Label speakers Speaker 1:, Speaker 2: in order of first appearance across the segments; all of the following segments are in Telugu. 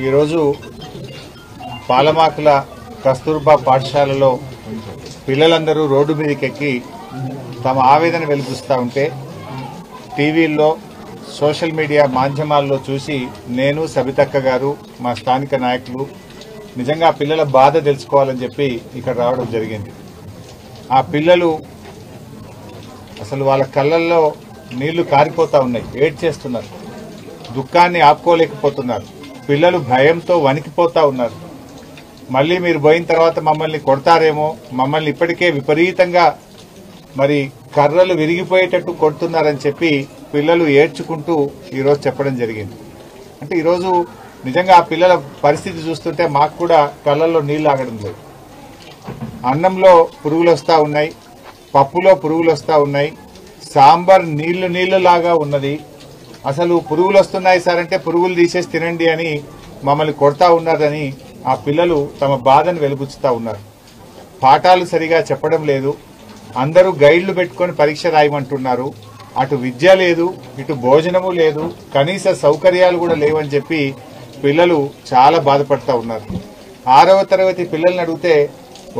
Speaker 1: ఈరోజు పాలమాకుల కస్తూర్బా పాఠశాలలో పిల్లలందరూ రోడ్డు మీదకెక్కి తమ ఆవేదన వెలిపిస్తూ ఉంటే టీవీల్లో సోషల్ మీడియా మాధ్యమాల్లో చూసి నేను సబితక్క గారు మా స్థానిక నాయకులు నిజంగా ఆ పిల్లల బాధ తెలుసుకోవాలని చెప్పి ఇక్కడ రావడం జరిగింది. ఆ పిల్లలు అసలు వాళ్ళ కళ్ళల్లో నీళ్లు కారిపోతా ఉన్నాయి, ఏడ్చేస్తున్నారు, దుఃఖాన్ని ఆపుకోలేకపోతున్నారు. పిల్లలు భయంతో వణికిపోతా ఉన్నారు. మళ్ళీ మీరు పోయిన తర్వాత మమ్మల్ని కొడతారేమో, మమ్మల్ని ఇప్పటికే విపరీతంగా మరి కర్రలు విరిగిపోయేటట్టు కొడుతున్నారని చెప్పి పిల్లలు ఏడ్చుకుంటూ ఈరోజు చెప్పడం జరిగింది. అంటే ఈరోజు నిజంగా ఆ పిల్లల పరిస్థితి చూస్తుంటే మాకు కూడా కళ్ళల్లో నీళ్లు ఆగడం లేదు. అన్నంలో పురుగులు వస్తూ ఉన్నాయి, పప్పులో పురుగులు వస్తూ ఉన్నాయి, సాంబార్ నీళ్లు లాగా ఉన్నది. అసలు పురుగులు వస్తున్నాయి సార్ అంటే పురుగులు తీసేసి తినండి అని మమ్మల్ని కొడతా ఉన్నారని ఆ పిల్లలు తమ బాధను వెలిబుచ్చుతా ఉన్నారు. పాఠాలు సరిగా చెప్పడం లేదు, అందరూ గైడ్లు పెట్టుకొని పరీక్ష రాయమంటున్నారు. అటు విద్య లేదు, ఇటు భోజనము లేదు, కనీస సౌకర్యాలు కూడా లేవని చెప్పి పిల్లలు చాలా బాధపడతా ఉన్నారు. 6వ తరగతి పిల్లల్ని అడిగితే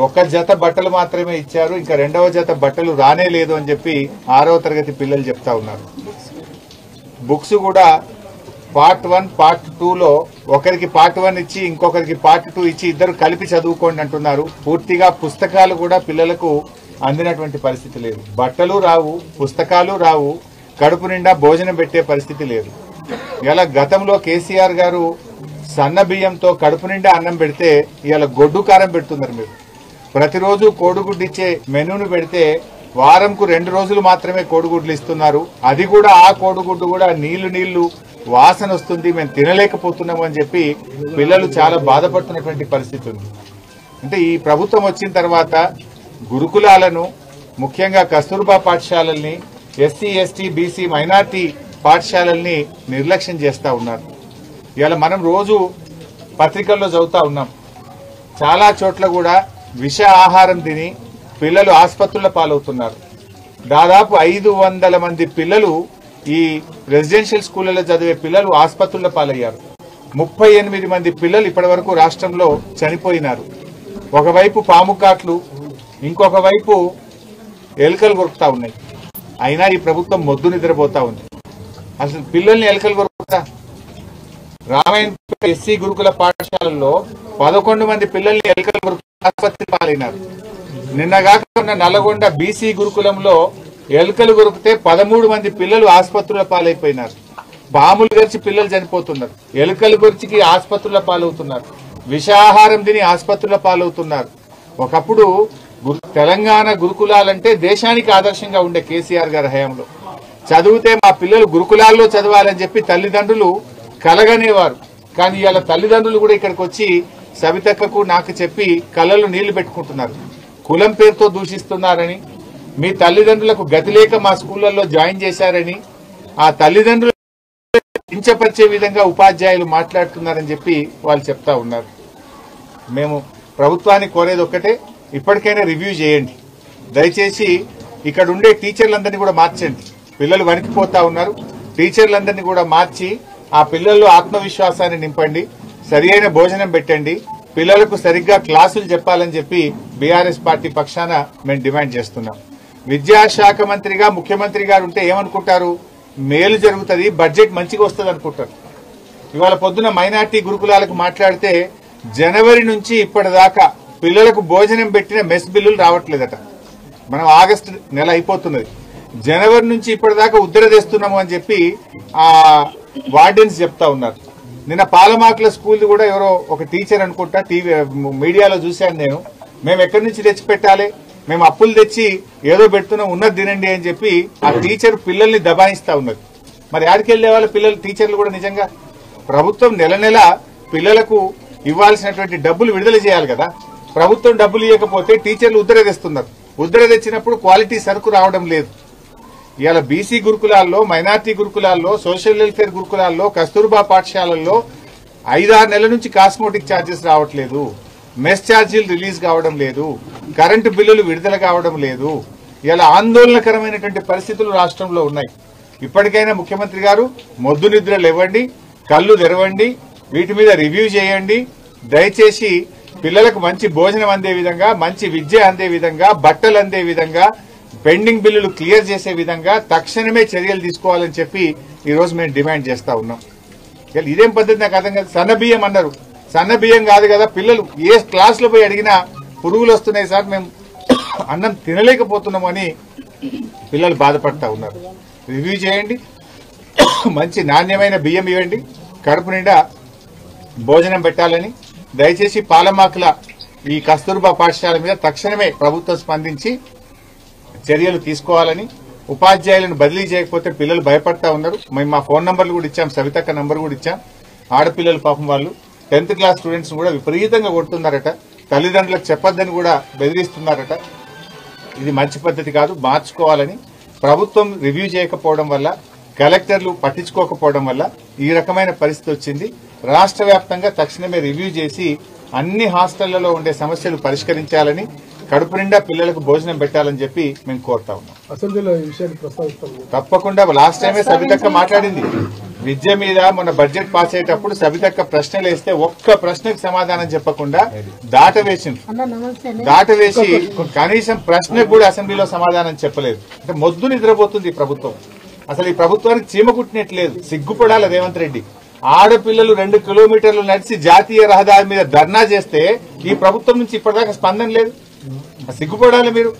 Speaker 1: ఒక జత బట్టలు మాత్రమే ఇచ్చారు, ఇంకా 2వ జత బట్టలు రానే లేదు అని చెప్పి 6వ తరగతి పిల్లలు చెప్తా ఉన్నారు. బుక్స్ కూడా పార్ట్ 1 పార్ట్ 2లో ఒకరికి పార్ట్ 1 ఇచ్చి ఇంకొకరికి పార్ట్ 2 ఇచ్చి ఇద్దరు కలిపి చదువుకోండి అంటున్నారు. పూర్తిగా పుస్తకాలు కూడా పిల్లలకు అందినటువంటి పరిస్థితి లేదు. బట్టలు రావు, పుస్తకాలు రావు, కడుపు నిండా భోజనం పెట్టే పరిస్థితి లేదు. ఇలా గతంలో కేసీఆర్ గారు సన్న బియ్యంతో కడుపు నిండా అన్నం పెడితే ఇలా గొడ్డు కారం పెడుతున్నారు. మీరు ప్రతిరోజు కోడిగుడ్డు ఇచ్చే మెనూను పెడితే వారంకు 2 రోజులు మాత్రమే కోడిగుడ్లు ఇస్తున్నారు. అది కూడా ఆ కోడిగుడ్డు కూడా నీళ్లు వాసన వస్తుంది, మేము తినలేకపోతున్నాము అని చెప్పి పిల్లలు చాలా బాధపడుతున్నటువంటి పరిస్థితి ఉంది. అంటే ఈ ప్రభుత్వం వచ్చిన తర్వాత గురుకులాలను, ముఖ్యంగా కస్తూర్బా పాఠశాలల్ని, ఎస్సీ ఎస్టీ బీసీ మైనార్టీ పాఠశాలల్ని నిర్లక్ష్యం చేస్తా ఉన్నారు. ఇవాళ మనం రోజు పత్రికల్లో చదువుతా ఉన్నాం, చాలా చోట్ల కూడా విష ఆహారం తిని పిల్లలు ఆసుపత్రుల పాలవుతున్నారు. దాదాపు 500 మంది పిల్లలు ఈ రెసిడెన్షియల్ స్కూళ్లలో చదివే పిల్లలు ఆసుపత్రుల పాలయ్యారు. 38 మంది పిల్లలు ఇప్పటి వరకు రాష్ట్రంలో చనిపోయినారు. ఒకవైపు పాము కాట్లు, ఇంకొక వైపు ఎలుకలు కొరుకుతా ఉన్నాయి. అయినా ఈ ప్రభుత్వం మొద్దు నిద్రపోతా ఉంది. అసలు పిల్లల్ని ఎలుకలు కొరుకుతా. రామాయణ ఎస్సీ గురుకుల పాఠశాలలో 11 మంది పిల్లల్ని ఎలుకలు కొరుకు ఆసుపత్రి పాలైనారు. నిన్నగాక ఉన్న నల్లగొండ బీసీ గురుకులంలో ఎలుకలు కొరికితే 13 మంది పిల్లలు ఆసుపత్రుల పాలైపోయినారు. పాములు గరిచి పిల్లలు చనిపోతున్నారు, ఎలుకలు గొరిచికి ఆసుపత్రుల పాలవుతున్నారు, విషాహారం తిని ఆసుపత్రుల పాలవుతున్నారు. ఒకప్పుడు తెలంగాణ గురుకులాలంటే దేశానికి ఆదర్శంగా ఉండే కేసీఆర్ గారి హయాంలో చదివితే మా పిల్లలు గురుకులాల్లో చదవాలని చెప్పి తల్లిదండ్రులు కలగనేవారు. కానీ ఇవాళ తల్లిదండ్రులు కూడా ఇక్కడికి వచ్చి సబితక్కకు నాకు చెప్పి కళ్ళలో నీళ్లు పెట్టుకుంటున్నారు. కులం పేరుతో దూషిస్తున్నారని, మీ తల్లిదండ్రులకు గతి లేక మా స్కూళ్లలో జాయిన్ చేశారని, ఆ తల్లిదండ్రులు కించపరిచే విధంగా ఉపాధ్యాయులు మాట్లాడుతున్నారని చెప్పి వాళ్ళు చెప్తా ఉన్నారు. మేము ప్రభుత్వాన్ని కోరేది ఒక్కటే, ఇప్పటికైనా రివ్యూ చేయండి. దయచేసి ఇక్కడ ఉండే టీచర్లందరినీ కూడా మార్చండి. పిల్లలు వణికిపోతా ఉన్నారు. టీచర్లందరినీ కూడా మార్చి ఆ పిల్లల్లో ఆత్మవిశ్వాసాన్ని నింపండి, సరి అయిన భోజనం పెట్టండి, పిల్లలకు సరిగ్గా క్లాసులు చెప్పాలని చెప్పి బీఆర్ఎస్ పార్టీ పక్షాన మేము డిమాండ్ చేస్తున్నాం. విద్యాశాఖ మంత్రిగా ముఖ్యమంత్రి గారు ఉంటే ఏమనుకుంటారు, మేలు జరుగుతుంది, బడ్జెట్ మంచిగా వస్తుంది అనుకుంటారు. ఇవాళ పొద్దున మైనార్టీ గురుకులాలకు మాట్లాడితే జనవరి నుంచి ఇప్పటిదాకా పిల్లలకు భోజనం పెట్టిన మెస్ బిల్లులు రావట్లేదట. మనం ఆగస్టు నెల అయిపోతున్నది, జనవరి నుంచి ఇప్పటిదాకా ఉద్దర తెస్తున్నాము అని చెప్పి ఆ వార్డెన్స్ చెప్తా ఉన్నారు. నిన్న పాలమాకుల స్కూల్ కూడా ఎవరో ఒక టీచర్ అనుకుంటా టీవీ మీడియాలో చూశాను నేను, మేము ఎక్కడి నుంచి తెచ్చి పెట్టాలి, మేము అప్పులు తెచ్చి ఏదో పెడుతున్నాం, ఉన్నది తినండి అని చెప్పి ఆ టీచర్ పిల్లల్ని దబాయిస్తా ఉన్నది. మరి ఆడికి వెళ్లే వాళ్ళ పిల్లలు టీచర్లు కూడా నిజంగా ప్రభుత్వం నెల నెల పిల్లలకు ఇవ్వాల్సినటువంటి డబ్బులు విడుదల చేయాలి కదా. ప్రభుత్వం డబ్బులు ఇవ్వకపోతే టీచర్లు ఉద్దర తెస్తున్నారు. ఉద్దర తెచ్చినప్పుడు క్వాలిటీ సరుకు రావడం లేదు. ఇవాళ బీసీ గురుకులాల్లో, మైనార్టీ గురుకులాల్లో, సోషల్ వెల్ఫేర్ గురుకులాల్లో, కస్తూర్బా పాఠశాలల్లో 5-6 నెలల నుంచి కాస్మోటిక్ ఛార్జెస్ రావట్లేదు, మెస్ ఛార్జీలు రిలీజ్ కావడం లేదు, కరెంటు బిల్లులు విడుదల కావడం లేదు. ఇలా ఆందోళనకరమైనటువంటి పరిస్థితులు రాష్ట్రంలో ఉన్నాయి. ఇప్పటికైనా ముఖ్యమంత్రి గారు మొద్దు నిద్రలు ఇవ్వండి, కళ్ళు తెరవండి, వీటి మీద రివ్యూ చేయండి. దయచేసి పిల్లలకు మంచి భోజనం అందే విధంగా, మంచి విద్య అందే విధంగా, బట్టలు అందే విధంగా, పెండింగ్ బిల్లులు క్లియర్ చేసే విధంగా తక్షణమే చర్యలు తీసుకోవాలని చెప్పి ఈ రోజు మేము డిమాండ్ చేస్తా ఉన్నాం. ఇదేం పద్ధతి నాకు అర్థం కాదు. సన్న బియ్యం అన్నారు, సన్న బియ్యం కాదు కదా. పిల్లలు ఏ క్లాస్ లో పోయి అడిగినా పురుగులు వస్తున్నాయి సార్, మేము అన్నం తినలేకపోతున్నాము అని పిల్లలు బాధపడతా ఉన్నారు. రివ్యూ చేయండి, మంచి నాణ్యమైన బియ్యం ఇవ్వండి, కడుపు నిండా భోజనం పెట్టాలని. దయచేసి పాలమాకుల ఈ కస్తూర్బా పాఠశాల మీద తక్షణమే ప్రభుత్వం స్పందించి చర్యలు తీసుకోవాలని. ఉపాధ్యాయులను బదిలీ చేయకపోతే పిల్లలు భయపడతా ఉన్నారు. మేము మా ఫోన్ నంబర్లు కూడా ఇచ్చాం, సవితక్క నంబర్ కూడా ఇచ్చాం. ఆడపిల్లలు పాపం వాళ్ళు 10th క్లాస్ స్టూడెంట్స్ కూడా విపరీతంగా కొడుతున్నారట, తల్లిదండ్రులకు చెప్పొద్దని కూడా బెదిరిస్తున్నారట. ఇది మంచి పద్ధతి కాదు, మార్చుకోవాలని. ప్రభుత్వం రివ్యూ చేయకపోవడం వల్ల, కలెక్టర్లు పట్టించుకోకపోవడం వల్ల ఈ రకమైన పరిస్థితి వచ్చింది. రాష్ట్ర వ్యాప్తంగా తక్షణమే రివ్యూ చేసి అన్ని హాస్టళ్లలో ఉండే సమస్యలు పరిష్కరించాలని, కడుపు నిండా పిల్లలకు భోజనం పెట్టాలని చెప్పి మేము కోరుతా ఉన్నాం.
Speaker 2: అసెంబ్లీలో ఈ విషయాన్ని ప్రస్తావిస్తాం.
Speaker 1: తప్పకుండా. లాస్ట్ టైమే సబితక్క మాట్లాడింది విద్య మీద. మొన్న బడ్జెట్ పాస్ అయ్యేటప్పుడు సబితక్క ప్రశ్నలు వేస్తే ఒక్క ప్రశ్నకు సమాధానం చెప్పకుండా దాటవేసి కనీసం ప్రశ్నకు కూడా అసెంబ్లీలో సమాధానం చెప్పలేదు. అంటే మొద్దు నిద్రపోతుంది ఈ ప్రభుత్వం. అసలు ఈ ప్రభుత్వానికి చీమ కుట్టినట్లేదు. సిగ్గుపడాలి రేవంత్ రెడ్డి. ఆడపిల్లలు 2 కిలోమీటర్లు నడిచి జాతీయ రహదారి మీద ధర్నా చేస్తే ఈ ప్రభుత్వం నుంచి ఇప్పటిదాకా స్పందన లేదు. సిగ్గుపడాలి మీరు.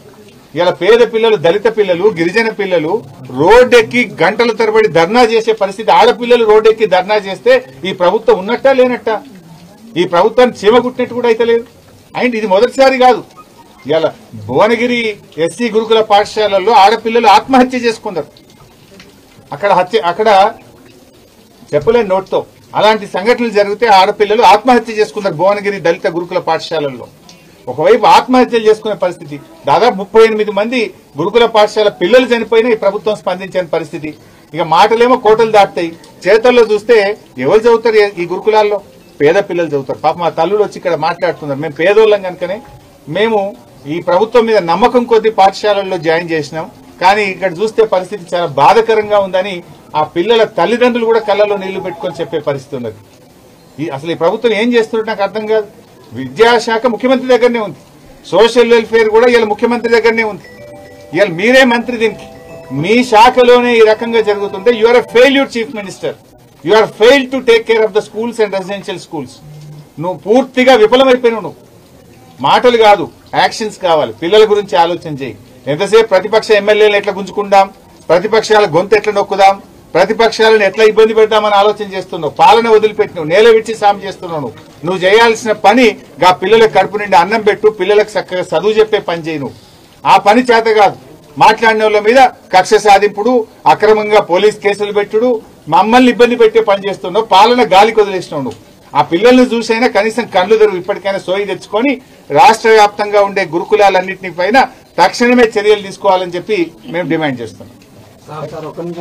Speaker 1: ఇలా పేద పిల్లలు, దళిత పిల్లలు, గిరిజన పిల్లలు రోడ్డెక్కి గంటల తరబడి ధర్నా చేసే పరిస్థితి. ఆడపిల్లలు రోడ్డెక్కి ధర్నా చేస్తే ఈ ప్రభుత్వం ఉన్నట్టా లేనట్టా? ఈ ప్రభుత్వాన్ని చీమ కుట్టినట్టు కూడా అయితే లేదు. అండ్ ఇది మొదటిసారి కాదు. ఇలా భువనగిరి ఎస్సీ గురుకుల పాఠశాలల్లో ఆడపిల్లలు ఆత్మహత్య చేసుకున్నారు. అక్కడ చెప్పలేని నోట్తో అలాంటి సంఘటనలు జరిగితే ఆడపిల్లలు ఆత్మహత్య చేసుకున్నారు భువనగిరి దళిత గురుకుల పాఠశాలల్లో. ఒకవైపు ఆత్మహత్యలు చేసుకునే పరిస్థితి. దాదాపు 38 మంది గురుకుల పాఠశాల పిల్లలు చనిపోయినా ఈ ప్రభుత్వం స్పందించని పరిస్థితి. ఇక మాటలేమో కోటలు దాటుతాయి, చేతల్లో చూస్తే ఎవరు చదువుతారు ఈ గురుకులాల్లో? పేద పిల్లలు చదువుతారు. పాప మా తల్లులు వచ్చి ఇక్కడ మాట్లాడుతున్నారు, మేము పేదోళ్ళం కనుకనే మేము ఈ ప్రభుత్వం మీద నమ్మకం కొద్ది పాఠశాలల్లో జాయిన్ చేసినాం, కానీ ఇక్కడ చూస్తే పరిస్థితి చాలా బాధాకరంగా ఉందని ఆ పిల్లల తల్లిదండ్రులు కూడా కళ్ళలో నీళ్లు పెట్టుకొని చెప్పే పరిస్థితి ఉన్నది. అసలు ఈ ప్రభుత్వం ఏం చేస్తున్నట్టు నాకు అర్థం కాదు. విద్యాశాఖ ముఖ్యమంత్రి దగ్గరనే ఉంది, సోషల్ వెల్ఫేర్ కూడా ఇలా ముఖ్యమంత్రి దగ్గరనే ఉంది. ఇవాళ మీరే మంత్రి దీనికి. మీ శాఖలోనే ఈ రకంగా జరుగుతుంటే you are a failure chief minister. You are fail to take care of the schools and residential schools. నువ్వు పూర్తిగా విఫలమైపోయినావు. నువ్వు మాటలు కాదు, యాక్షన్స్ కావాలి. పిల్లల గురించి ఆలోచన చేయి. ఎంతసేపు ప్రతిపక్ష ఎమ్మెల్యేలు ఎట్లా గుంజుకుందాం, ప్రతిపక్షాల గొంతు ఎట్లా నొక్కుదాం, ప్రతిపక్షాలను ఎట్లా ఇబ్బంది పెడతామని ఆలోచన చేస్తున్నావు. పాలన వదిలిపెట్టినావు, నేల విడిచి సాయం చేస్తున్నావు. నువ్వు చేయాల్సిన పని గా పిల్లలకు కడుపు నిండి అన్నం పెట్టు, పిల్లలకు చక్కగా చదువు చెప్పే పని చేయి. నువ్వు ఆ పని చేత కాదు. మాట్లాడిన వాళ్ళ మీద కక్ష సాధింపుడు, అక్రమంగా పోలీస్ కేసులు పెట్టుడు, మమ్మల్ని ఇబ్బంది పెట్టే పని చేస్తున్నావు. పాలన గాలికి వదిలేసినావు. నువ్వు ఆ పిల్లల్ని చూసైనా కనీసం కళ్ళు తెరువు. ఇప్పటికైనా సోయి తెచ్చుకొని రాష్ట్ర వ్యాప్తంగా ఉండే గురుకులాలన్నింటినీ పైన తక్షణమే చర్యలు తీసుకోవాలని చెప్పి మేము డిమాండ్ చేస్తున్నాం.